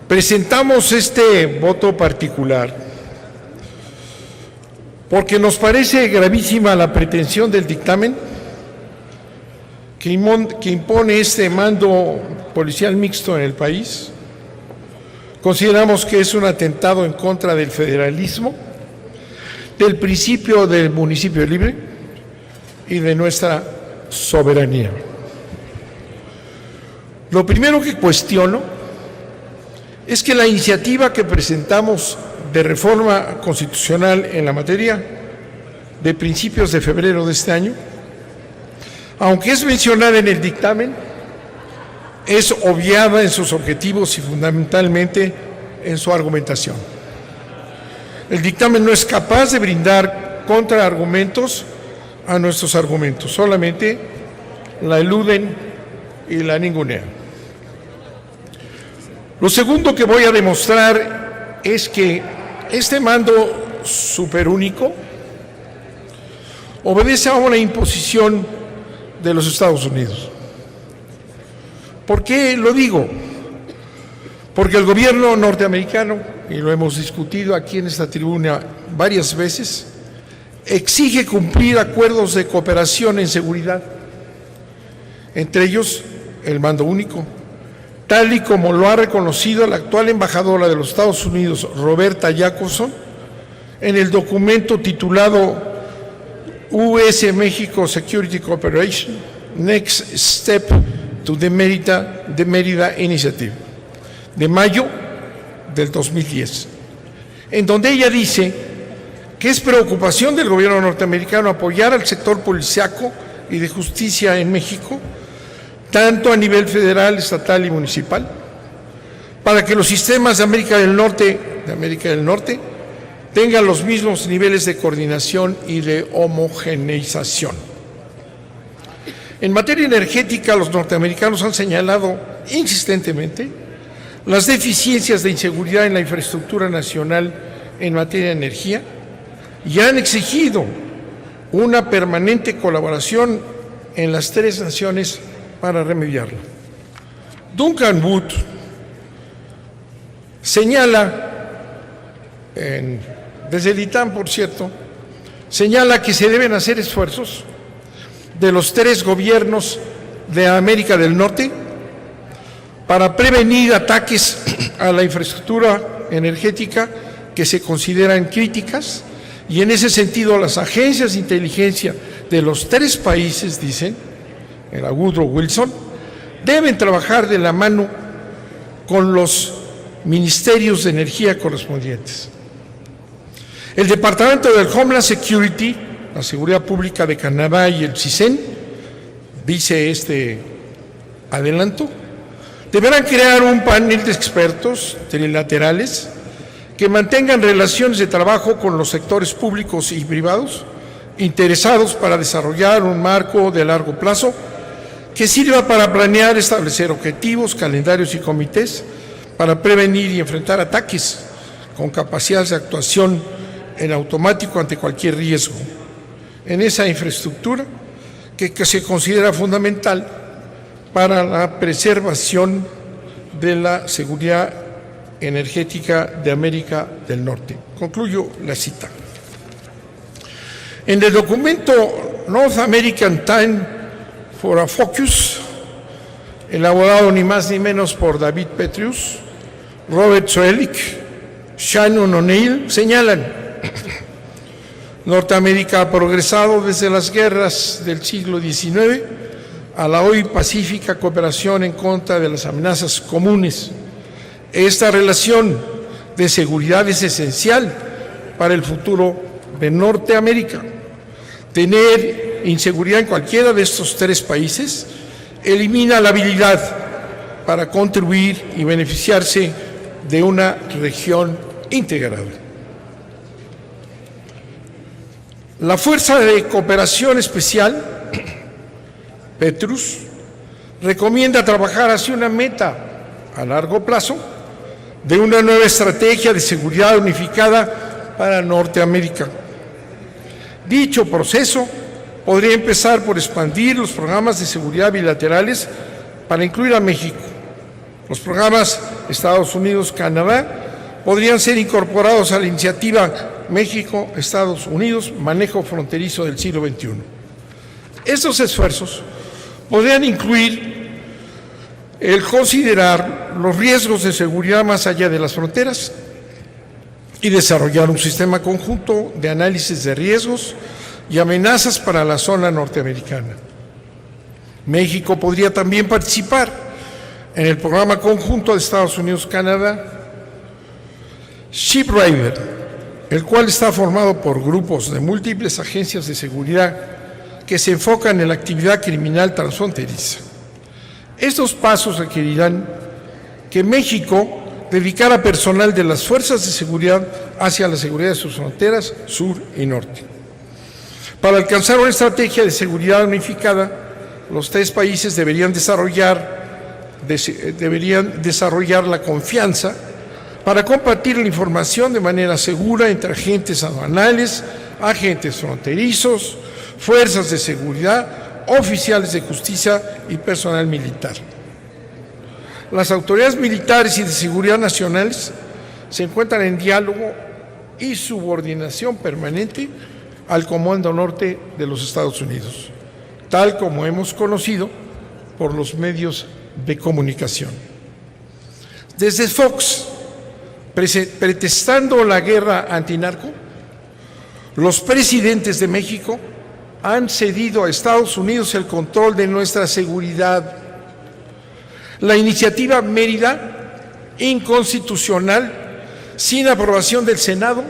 Presentamos este voto particular porque nos parece gravísima la pretensión del dictamen que impone este mando policial mixto en el país. Consideramos que es un atentado en contra del federalismo, del principio del municipio libre y de nuestra soberanía. Lo primero que cuestiono es que la iniciativa que presentamos de reforma constitucional en la materia de principios de febrero de este año, aunque es mencionada en el dictamen, es obviada en sus objetivos y fundamentalmente en su argumentación. El dictamen no es capaz de brindar contraargumentos a nuestros argumentos, solamente la eluden y la ningunean. Lo segundo que voy a demostrar es que este mando superúnico obedece a una imposición de los Estados Unidos. ¿Por qué lo digo? Porque el gobierno norteamericano, y lo hemos discutido aquí en esta tribuna varias veces, exige cumplir acuerdos de cooperación en seguridad, entre ellos el mando único, tal y como lo ha reconocido la actual embajadora de los Estados Unidos, Roberta Jacobson, en el documento titulado US Mexico Security Cooperation, Next Step to the Mérida Initiative, de mayo del 2010, en donde ella dice que es preocupación del gobierno norteamericano apoyar al sector policíaco y de justicia en México, tanto a nivel federal, estatal y municipal, para que los sistemas de América del Norte tengan los mismos niveles de coordinación y de homogeneización. En materia energética, los norteamericanos han señalado insistentemente las deficiencias de inseguridad en la infraestructura nacional en materia de energía y han exigido una permanente colaboración en las tres naciones para remediarlo. Duncan Wood señala, desde el ITAM, por cierto, señala que se deben hacer esfuerzos de los tres gobiernos de América del Norte para prevenir ataques a la infraestructura energética que se consideran críticas, y en ese sentido las agencias de inteligencia de los tres países, dicen, en la Woodrow Wilson, deben trabajar de la mano con los ministerios de energía correspondientes. El Departamento del Homeland Security, la Seguridad Pública de Canadá y el CISEN, dice este adelanto, deberán crear un panel de expertos trilaterales que mantengan relaciones de trabajo con los sectores públicos y privados interesados para desarrollar un marco de largo plazo que sirva para planear, establecer objetivos, calendarios y comités para prevenir y enfrentar ataques con capacidades de actuación en automático ante cualquier riesgo en esa infraestructura que se considera fundamental para la preservación de la seguridad energética de América del Norte. Concluyo la cita. En el documento North American Time for a Focus, elaborado ni más ni menos por David Petrius, Robert Zoellick, Shannon O'Neill, señalan: Norteamérica ha progresado desde las guerras del siglo XIX a la hoy pacífica cooperación en contra de las amenazas comunes. Esta relación de seguridad es esencial para el futuro de Norteamérica. Tener inseguridad en cualquiera de estos tres países elimina la habilidad para contribuir y beneficiarse de una región integrada. La Fuerza de Cooperación Especial, Petrus, recomienda trabajar hacia una meta a largo plazo de una nueva estrategia de seguridad unificada para Norteamérica. Dicho proceso podría empezar por expandir los programas de seguridad bilaterales para incluir a México, Los programas Estados Unidos-Canadá podrían ser incorporados a la iniciativa México-Estados Unidos, manejo fronterizo del siglo XXI. Estos esfuerzos podrían incluir el considerar los riesgos de seguridad más allá de las fronteras y desarrollar un sistema conjunto de análisis de riesgos y amenazas para la zona norteamericana. México podría también participar en el programa conjunto de Estados Unidos-Canadá, Ship Rider, el cual está formado por grupos de múltiples agencias de seguridad que se enfocan en la actividad criminal transfronteriza. Estos pasos requerirán que México dedicara personal de las fuerzas de seguridad hacia la seguridad de sus fronteras sur y norte. Para alcanzar una estrategia de seguridad unificada, los tres países deberían desarrollar la confianza para compartir la información de manera segura entre agentes aduanales, agentes fronterizos, fuerzas de seguridad, oficiales de justicia y personal militar. Las autoridades militares y de seguridad nacionales se encuentran en diálogo y subordinación permanente al Comando Norte de los Estados Unidos, tal como hemos conocido por los medios de comunicación. Desde Fox, pretextando la guerra antinarco, los presidentes de México han cedido a Estados Unidos el control de nuestra seguridad. La iniciativa Mérida, inconstitucional, sin aprobación del Senado,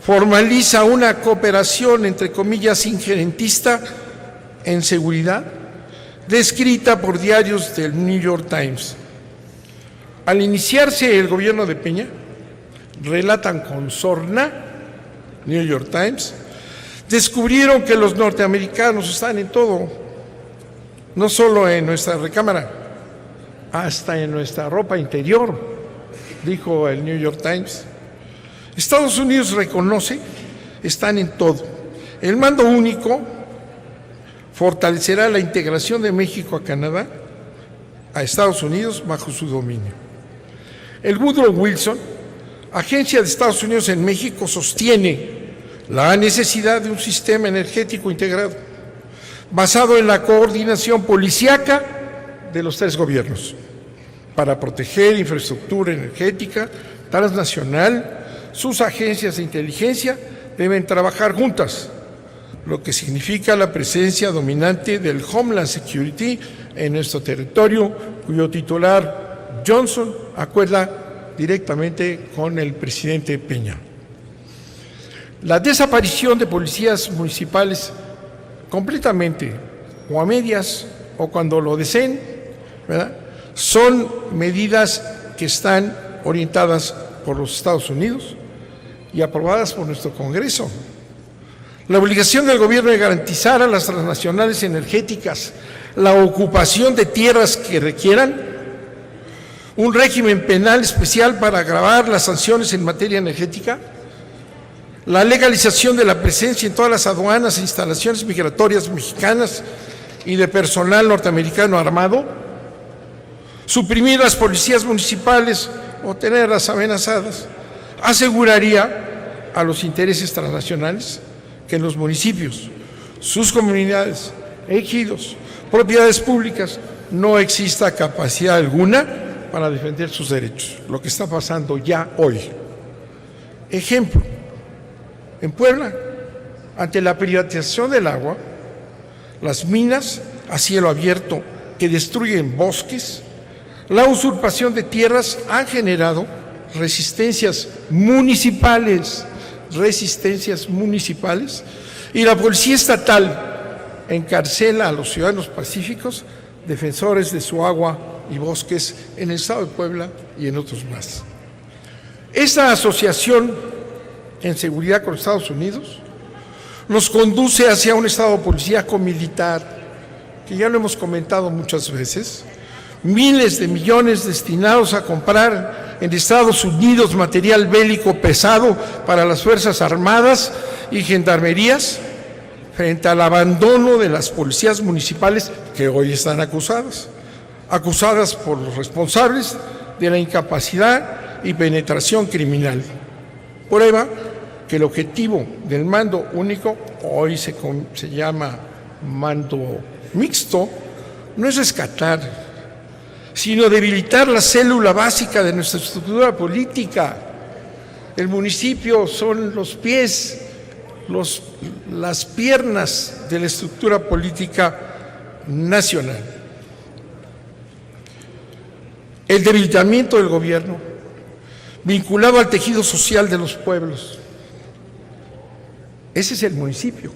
formaliza una cooperación, entre comillas, injerentista en seguridad, descrita por diarios del New York Times. Al iniciarse el gobierno de Peña, relatan con sorna, New York Times, descubrieron que los norteamericanos están en todo, no solo en nuestra recámara, hasta en nuestra ropa interior, dijo el New York Times. Estados Unidos reconoce, están en todo. El mando único fortalecerá la integración de México a Canadá, a Estados Unidos, bajo su dominio. El Woodrow Wilson, agencia de Estados Unidos en México, sostiene la necesidad de un sistema energético integrado, basado en la coordinación policíaca de los tres gobiernos, para proteger infraestructura energética transnacional. Sus agencias de inteligencia deben trabajar juntas, lo que significa la presencia dominante del Homeland Security en nuestro territorio, cuyo titular Johnson acuerda directamente con el presidente Peña. La desaparición de policías municipales completamente o a medias o cuando lo deseen, ¿verdad?, son medidas que están orientadas por los Estados Unidos y aprobadas por nuestro Congreso. La obligación del gobierno de garantizar a las transnacionales energéticas la ocupación de tierras que requieran, un régimen penal especial para agravar las sanciones en materia energética, la legalización de la presencia en todas las aduanas e instalaciones migratorias mexicanas y de personal norteamericano armado, suprimir las policías municipales o tenerlas amenazadas, aseguraría a los intereses transnacionales que en los municipios, sus comunidades, ejidos, propiedades públicas, no exista capacidad alguna para defender sus derechos, lo que está pasando ya hoy. Ejemplo, en Puebla, ante la privatización del agua, las minas a cielo abierto que destruyen bosques, la usurpación de tierras han generado resistencias municipales, y la policía estatal encarcela a los ciudadanos pacíficos, defensores de su agua y bosques en el estado de Puebla y en otros más. Esta asociación en seguridad con Estados Unidos nos conduce hacia un estado policíaco militar, que ya lo hemos comentado muchas veces, miles de millones destinados a comprar en Estados Unidos material bélico pesado para las Fuerzas Armadas y gendarmerías, frente al abandono de las policías municipales que hoy están acusadas. acusadas por los responsables de la incapacidad y penetración criminal. Prueba que el objetivo del mando único, hoy se llama mando mixto, no es rescatar, sino debilitar la célula básica de nuestra estructura política. El municipio son los pies, las piernas de la estructura política nacional. El debilitamiento del gobierno, vinculado al tejido social de los pueblos. Ese es el municipio,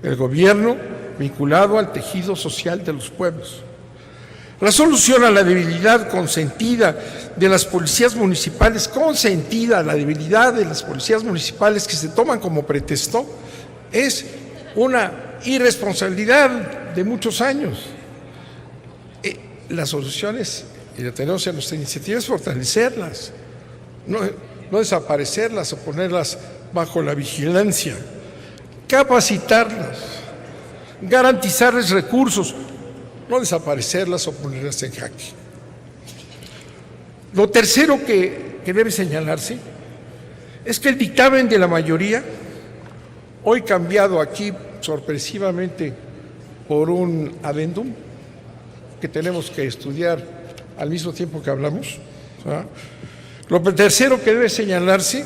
el gobierno vinculado al tejido social de los pueblos. La solución a la debilidad consentida de las policías municipales, la debilidad de las policías municipales que se toman como pretexto, es una irresponsabilidad de muchos años. La solución es, y la tenemos en nuestra iniciativa, es fortalecerlas, no desaparecerlas o ponerlas bajo la vigilancia, capacitarlas, garantizarles recursos, no desaparecerlas o ponerlas en jaque. Lo tercero que debe señalarse es que el dictamen de la mayoría, hoy cambiado aquí sorpresivamente por un adendum que tenemos que estudiar al mismo tiempo que hablamos, ¿verdad? Lo tercero que debe señalarse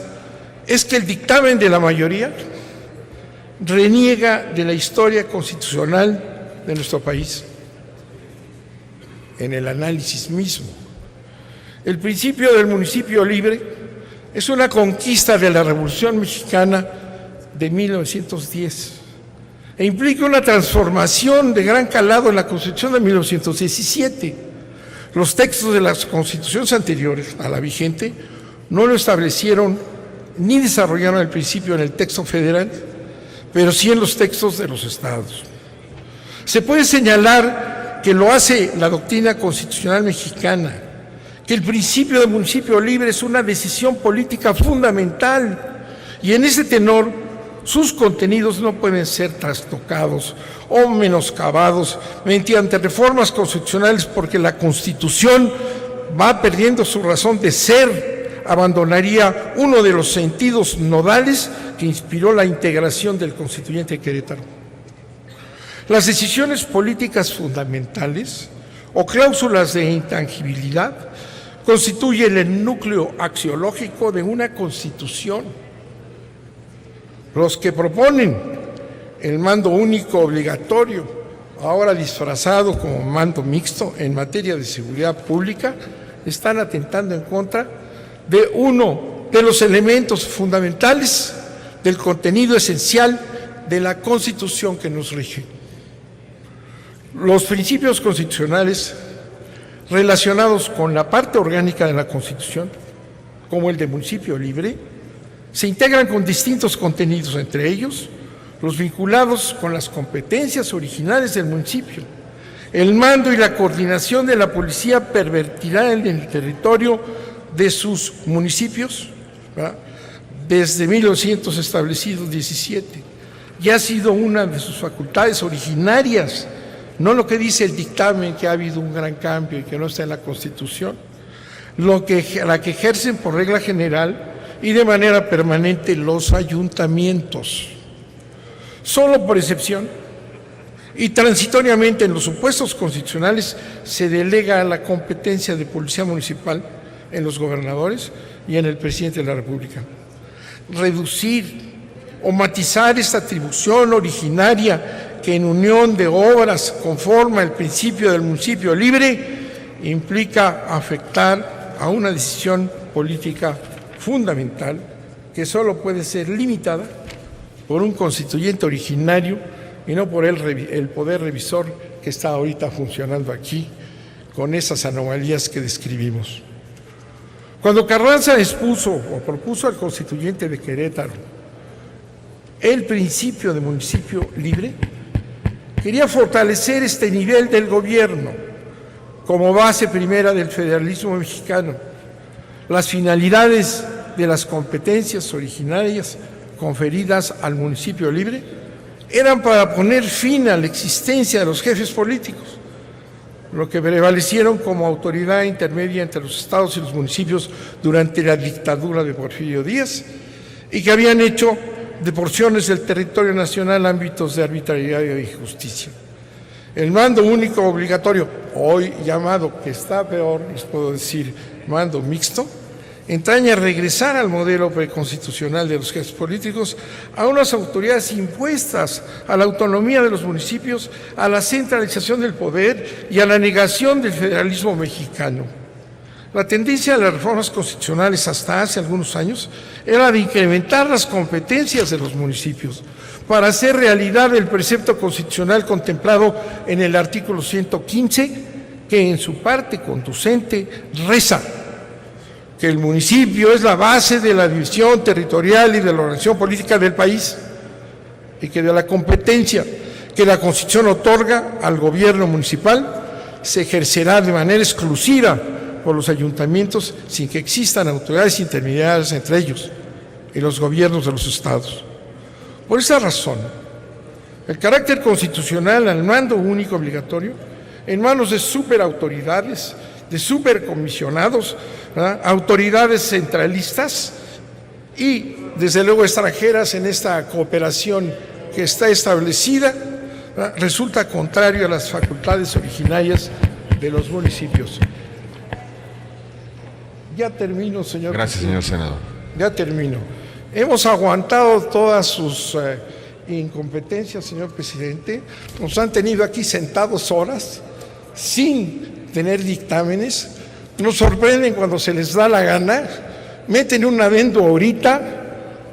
es que el dictamen de la mayoría reniega de la historia constitucional de nuestro país en el análisis mismo. El principio del municipio libre es una conquista de la Revolución Mexicana de 1910 e implica una transformación de gran calado en la Constitución de 1917. Los textos de las constituciones anteriores a la vigente no lo establecieron ni desarrollaron el principio en el texto federal, pero sí en los textos de los estados. Se puede señalar que lo hace la doctrina constitucional mexicana, que el principio del municipio libre es una decisión política fundamental y en ese tenor sus contenidos no pueden ser trastocados o menoscabados mediante reformas constitucionales porque la Constitución va perdiendo su razón de ser, abandonaría uno de los sentidos nodales que inspiró la integración del constituyente Querétaro. Las decisiones políticas fundamentales o cláusulas de intangibilidad constituyen el núcleo axiológico de una Constitución. Los que proponen el mando único obligatorio, ahora disfrazado como mando mixto en materia de seguridad pública, están atentando en contra de uno de los elementos fundamentales del contenido esencial de la Constitución que nos rige. Los principios constitucionales relacionados con la parte orgánica de la Constitución, como el de municipio libre, se integran con distintos contenidos, entre ellos los vinculados con las competencias originales del municipio. El mando y la coordinación de la policía pervertirá en el territorio de sus municipios, ¿verdad?, desde 1900 establecidos 17. Ya ha sido una de sus facultades originarias, no lo que dice el dictamen, que ha habido un gran cambio y que no está en la Constitución, la que ejercen por regla general y de manera permanente los ayuntamientos. Solo por excepción y transitoriamente en los supuestos constitucionales se delega la competencia de policía municipal en los gobernadores y en el presidente de la República. Reducir o matizar esta atribución originaria que en unión de obras conforma el principio del municipio libre implica afectar a una decisión política fundamental que solo puede ser limitada por un constituyente originario y no por el poder revisor que está ahorita funcionando aquí con esas anomalías que describimos. Cuando Carranza expuso o propuso al constituyente de Querétaro el principio de municipio libre, quería fortalecer este nivel del gobierno como base primera del federalismo mexicano. Las finalidades de las competencias originarias conferidas al municipio libre eran para poner fin a la existencia de los jefes políticos, lo que prevalecieron como autoridad intermedia entre los estados y los municipios durante la dictadura de Porfirio Díaz y que habían hecho de porciones del territorio nacional ámbitos de arbitrariedad y justicia. El mando único obligatorio, hoy llamado, que está peor, les puedo decir, mando mixto, entraña regresar al modelo preconstitucional de los jefes políticos, a unas autoridades impuestas a la autonomía de los municipios, a la centralización del poder y a la negación del federalismo mexicano. La tendencia de las reformas constitucionales hasta hace algunos años era de incrementar las competencias de los municipios para hacer realidad el precepto constitucional contemplado en el artículo 115, que en su parte conducente reza que el municipio es la base de la división territorial y de la organización política del país y que de la competencia que la Constitución otorga al gobierno municipal se ejercerá de manera exclusiva por los ayuntamientos sin que existan autoridades intermediarias entre ellos y los gobiernos de los estados. Por esa razón, el carácter constitucional al mando único obligatorio en manos de superautoridades, de supercomisionados, ¿verdad?, autoridades centralistas y, desde luego, extranjeras en esta cooperación que está establecida, ¿verdad?, resulta contrario a las facultades originarias de los municipios. Ya termino, señor. Gracias, señor senador. Ya termino. Hemos aguantado todas sus incompetencias, señor presidente. Nos han tenido aquí sentados horas sin tener dictámenes. Nos sorprenden cuando se les da la gana. Meten un adendo ahorita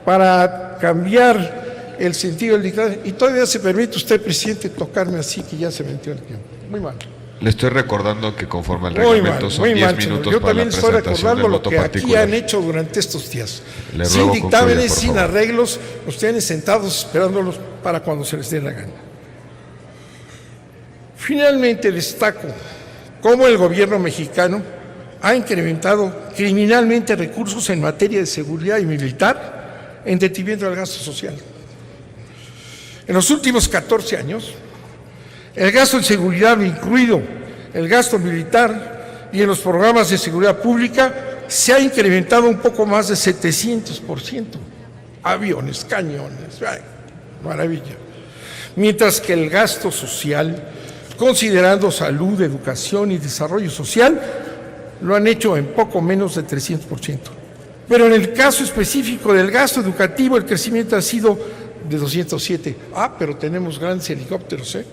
para cambiar el sentido del dictamen. Y todavía se permite usted, presidente, tocarme así que ya se metió el tiempo. Muy mal. Le estoy recordando que conforme al reglamento son 10 minutos yo para la también estoy presentación del recordando lo voto que aquí particular. han hecho durante estos días. Le Sin ruego dictámenes, concluya, por sin favor. arreglos, los tienen sentados esperándolos para cuando se les dé la gana. Finalmente destaco cómo el gobierno mexicano ha incrementado criminalmente recursos en materia de seguridad y militar en detrimento del gasto social. En los últimos 14 años, el gasto en seguridad, incluido el gasto militar y en los programas de seguridad pública, se ha incrementado un poco más de 700%. Aviones, cañones, ¡ay, maravilla! Mientras que el gasto social, considerando salud, educación y desarrollo social, lo han hecho en poco menos de 300%. Pero en el caso específico del gasto educativo, el crecimiento ha sido de 207%. Pero tenemos grandes helicópteros, ¿eh?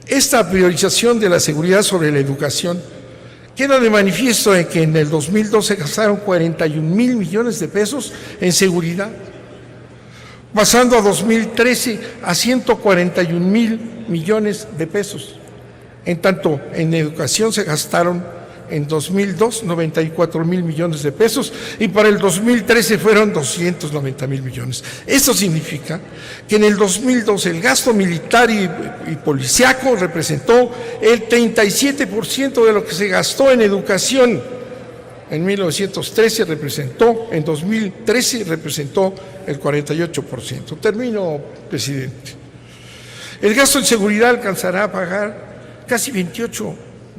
Esta priorización de la seguridad sobre la educación queda de manifiesto en que en el 2012 se gastaron 41,000 millones de pesos en seguridad, pasando a 2013 a 141,000 millones de pesos. En tanto, en educación se gastaron en 2002 94,000 millones de pesos y para el 2013 fueron 290,000 millones. Esto significa que en el 2012 el gasto militar y policiaco representó el 37% de lo que se gastó en educación. En 1913 representó, en 2013 representó el 48%. Termino, presidente. El gasto en seguridad alcanzará a pagar casi 28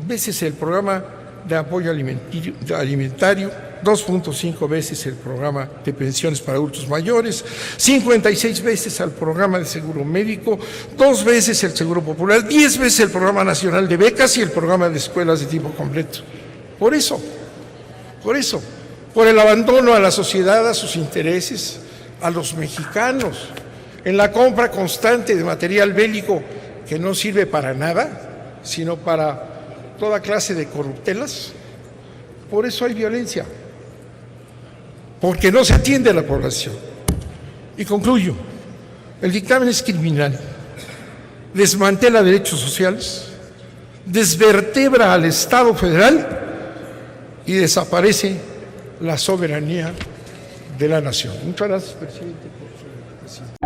veces el programa de apoyo alimentario, 2.5 veces el programa de pensiones para adultos mayores, 56 veces al programa de seguro médico, 2 veces el seguro popular, 10 veces el programa nacional de becas y el programa de escuelas de tiempo completo. Por eso, por el abandono a la sociedad, a sus intereses, a los mexicanos, en la compra constante de material bélico que no sirve para nada, sino para toda clase de corruptelas. Por eso hay violencia, porque no se atiende a la población. Y concluyo, el dictamen es criminal, desmantela derechos sociales, desvertebra al Estado federal y desaparece la soberanía de la nación. Muchas gracias, presidente, por su presentación.